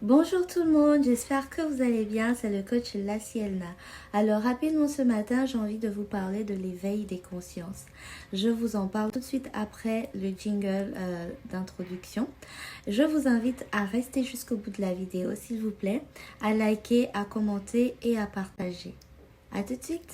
Bonjour tout le monde, j'espère que vous allez bien, c'est le coach Lacielna. Alors rapidement ce matin, j'ai envie de vous parler de l'éveil des consciences. Je vous en parle tout de suite après le jingle d'introduction. Je vous invite à rester jusqu'au bout de la vidéo s'il vous plaît, à liker, à commenter et à partager. A tout de suite.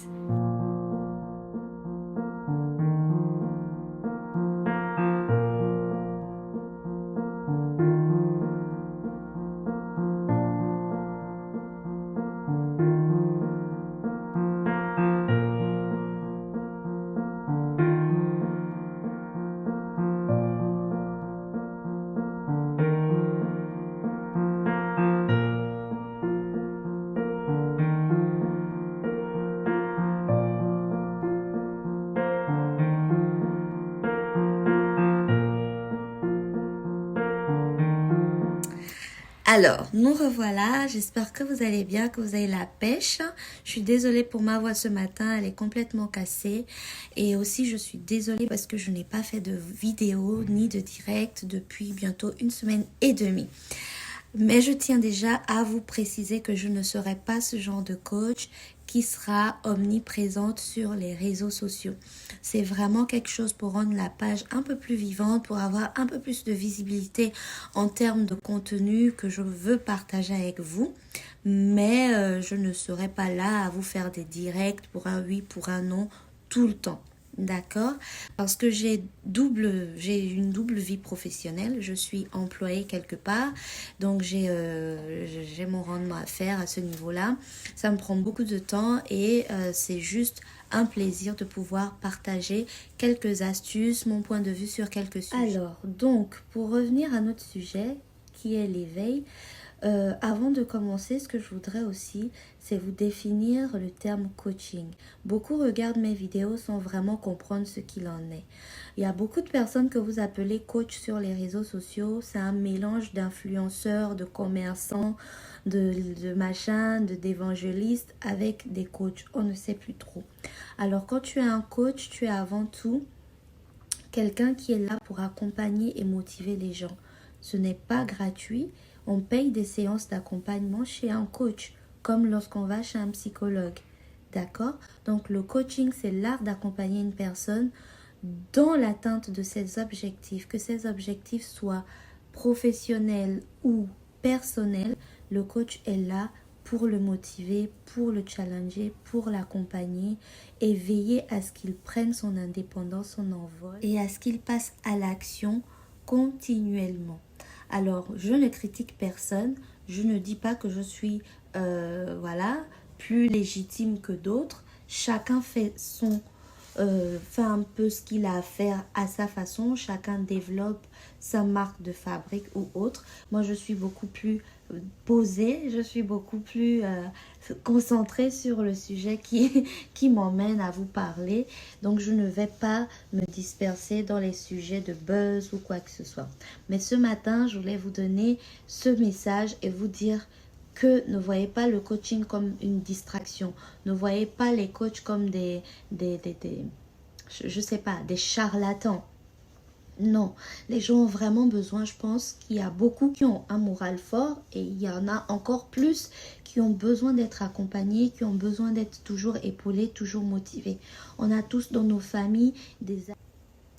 Alors, nous revoilà. J'espère que vous allez bien, que vous avez la pêche. Je suis désolée pour ma voix ce matin, elle est complètement cassée. Et aussi, je suis désolée parce que je n'ai pas fait de vidéo ni de direct depuis bientôt 1 semaine et demie. Mais je tiens déjà à vous préciser que je ne serai pas ce genre de coach qui sera omniprésente sur les réseaux sociaux. C'est vraiment quelque chose pour rendre la page un peu plus vivante, pour avoir un peu plus de visibilité en termes de contenu que je veux partager avec vous. Mais je ne serai pas là à vous faire des directs pour un oui, pour un non, tout le temps. D'accord? Parce que j'ai une double vie professionnelle. Je suis employée quelque part. Donc, j'ai mon rendement à faire à ce niveau-là. Ça me prend beaucoup de temps et c'est juste un plaisir de pouvoir partager quelques astuces, mon point de vue sur quelques sujets. Alors, donc, pour revenir à notre sujet, qui est l'éveil, avant de commencer, ce que je voudrais aussi, c'est vous définir le terme coaching. Beaucoup regardent mes vidéos sans vraiment comprendre ce qu'il en est. Il y a beaucoup de personnes que vous appelez coach sur les réseaux sociaux. C'est un mélange d'influenceurs, de commerçants, de machins, d'évangélistes avec des coachs. On ne sait plus trop. Alors quand tu es un coach, tu es avant tout quelqu'un qui est là pour accompagner et motiver les gens. Ce n'est pas gratuit. On paye des séances d'accompagnement chez un coach, comme lorsqu'on va chez un psychologue. D'accord? Donc le coaching, c'est l'art d'accompagner une personne dans l'atteinte de ses objectifs, que ces objectifs soient professionnels ou personnels. Le coach est là pour le motiver, pour le challenger, pour l'accompagner et veiller à ce qu'il prenne son indépendance, son envol et à ce qu'il passe à l'action continuellement. Alors, je ne critique personne, je ne dis pas que je suis plus légitime que d'autres. Chacun fait fait un peu ce qu'il a à faire à sa façon. Chacun développe sa marque de fabrique ou autre. Moi, je suis beaucoup plus posée, je suis beaucoup plus concentrée sur le sujet qui m'emmène à vous parler. Donc, je ne vais pas me disperser dans les sujets de buzz ou quoi que ce soit. Mais ce matin, je voulais vous donner ce message et vous dire que ne voyez pas le coaching comme une distraction. Ne voyez pas les coachs comme je sais pas, des charlatans. Non, les gens ont vraiment besoin, je pense qu'il y a beaucoup qui ont un moral fort et il y en a encore plus qui ont besoin d'être accompagnés, qui ont besoin d'être toujours épaulés, toujours motivés. On a tous dans nos familles des...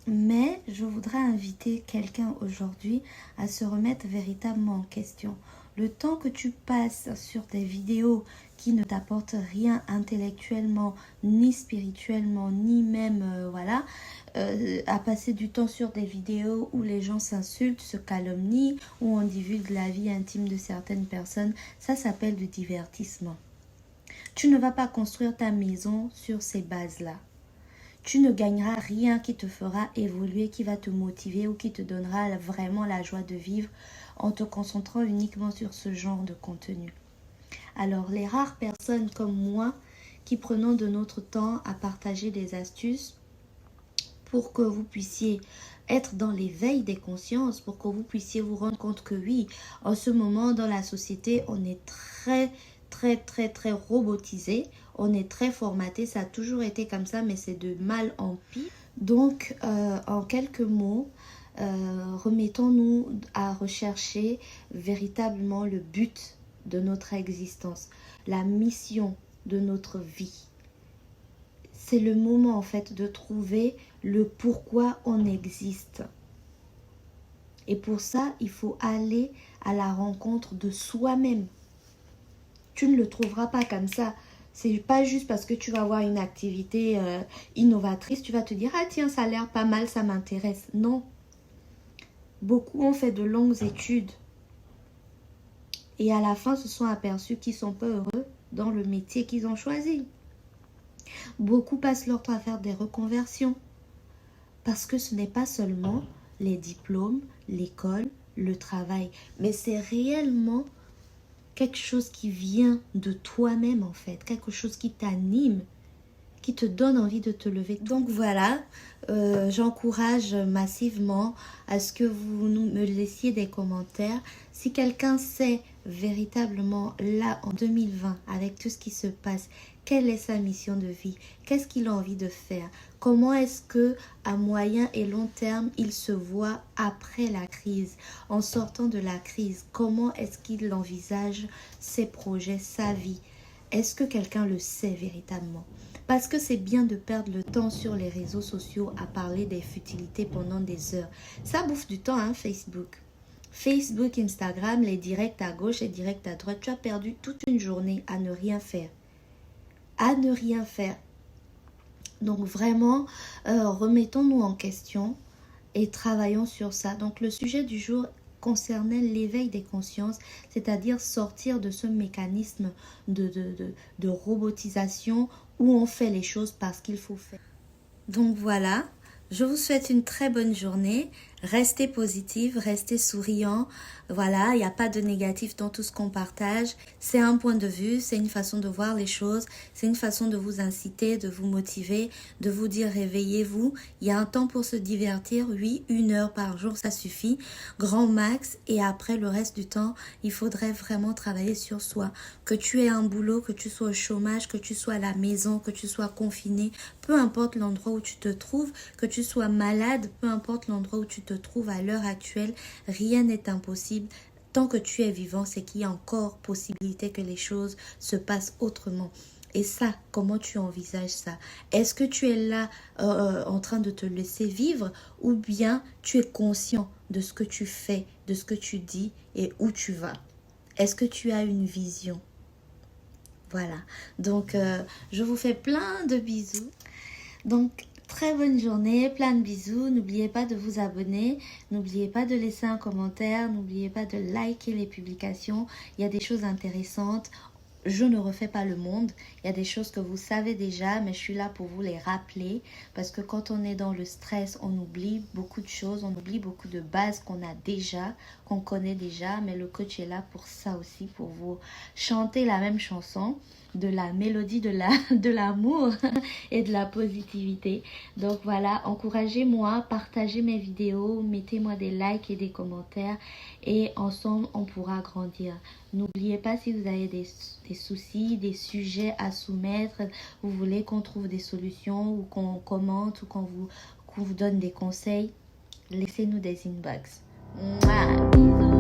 Mais je voudrais inviter quelqu'un aujourd'hui à se remettre véritablement en question. Le temps que tu passes sur des vidéos qui ne t'apportent rien intellectuellement, ni spirituellement, ni même, à passer du temps sur des vidéos où les gens s'insultent, se calomnient, où on divulgue la vie intime de certaines personnes, ça s'appelle du divertissement. Tu ne vas pas construire ta maison sur ces bases-là. Tu ne gagneras rien qui te fera évoluer, qui va te motiver ou qui te donnera vraiment la joie de vivre en te concentrant uniquement sur ce genre de contenu. Alors, les rares personnes comme moi qui prenons de notre temps à partager des astuces pour que vous puissiez être dans l'éveil des consciences, pour que vous puissiez vous rendre compte que oui, en ce moment dans la société, on est très robotisé, on est très formaté, ça a toujours été comme ça, mais c'est de mal en pis. Donc, en quelques mots, remettons-nous à rechercher véritablement le but de notre existence, la mission de notre vie. C'est le moment en fait de trouver le pourquoi on existe. Et pour ça, il faut aller à la rencontre de soi-même. Tu ne le trouveras pas comme ça. C'est pas juste parce que tu vas avoir une activité innovatrice, tu vas te dire « Ah tiens, ça a l'air pas mal, ça m'intéresse. » Non. Beaucoup ont fait de longues études. Et à la fin, se sont aperçus qu'ils sont peu heureux dans le métier qu'ils ont choisi. Beaucoup passent leur temps à faire des reconversions. Parce que ce n'est pas seulement les diplômes, l'école, le travail. Mais c'est réellement quelque chose qui vient de toi-même en fait. Quelque chose qui t'anime, qui te donne envie de te lever. Donc voilà, j'encourage massivement à ce que vous me laissiez des commentaires. Si quelqu'un sait véritablement là en 2020, avec tout ce qui se passe, quelle est sa mission de vie? Qu'est-ce qu'il a envie de faire? Comment est-ce que à moyen et long terme, il se voit après la crise, en sortant de la crise? Comment est-ce qu'il envisage ses projets, sa vie? Est-ce que quelqu'un le sait véritablement? Parce que c'est bien de perdre le temps sur les réseaux sociaux à parler des futilités pendant des heures. Ça bouffe du temps, hein, Facebook. Facebook, Instagram, les directs à gauche, les directs à droite. Tu as perdu toute une journée à ne rien faire. À ne rien faire. Donc vraiment, remettons-nous en question et travaillons sur ça. Donc le sujet du jour concernait l'éveil des consciences, c'est-à-dire sortir de ce mécanisme de robotisation où on fait les choses parce qu'il faut faire. Donc voilà, je vous souhaite une très bonne journée. Restez positive, restez souriant. Voilà, il n'y a pas de négatif dans tout ce qu'on partage. C'est un point de vue, c'est une façon de voir les choses. C'est une façon de vous inciter, de vous motiver, de vous dire réveillez-vous. Il y a un temps pour se divertir. Oui, 1 heure par jour, ça suffit. Grand max. Et après, le reste du temps, il faudrait vraiment travailler sur soi. Que tu aies un boulot, que tu sois au chômage, que tu sois à la maison, que tu sois confiné. Peu importe l'endroit où tu te trouves, que tu sois malade, peu importe l'endroit où tu te trouves à l'heure actuelle, rien n'est impossible. Tant que tu es vivant, c'est qu'il y a encore possibilité que les choses se passent autrement. Et ça, comment tu envisages ça? Est-ce que tu es là en train de te laisser vivre ou bien tu es conscient de ce que tu fais, de ce que tu dis et où tu vas? Est-ce que tu as une vision? Voilà. Donc, je vous fais plein de bisous. Donc, très bonne journée, plein de bisous. N'oubliez pas de vous abonner, n'oubliez pas de laisser un commentaire, n'oubliez pas de liker les publications. Il y a des choses intéressantes. Je ne refais pas le monde. Il y a des choses que vous savez déjà, mais je suis là pour vous les rappeler. Parce que quand on est dans le stress, on oublie beaucoup de choses. On oublie beaucoup de bases qu'on a déjà, qu'on connaît déjà. Mais le coach est là pour ça aussi, pour vous chanter la même chanson, de la mélodie de l'amour et de la positivité. Donc voilà, encouragez-moi, partagez mes vidéos, mettez-moi des likes et des commentaires. Et ensemble, on pourra grandir. N'oubliez pas, si vous avez des soucis, des sujets à soumettre, vous voulez qu'on trouve des solutions ou qu'on commente ou qu'on vous donne des conseils, laissez-nous des inbox. Mouah, bisous.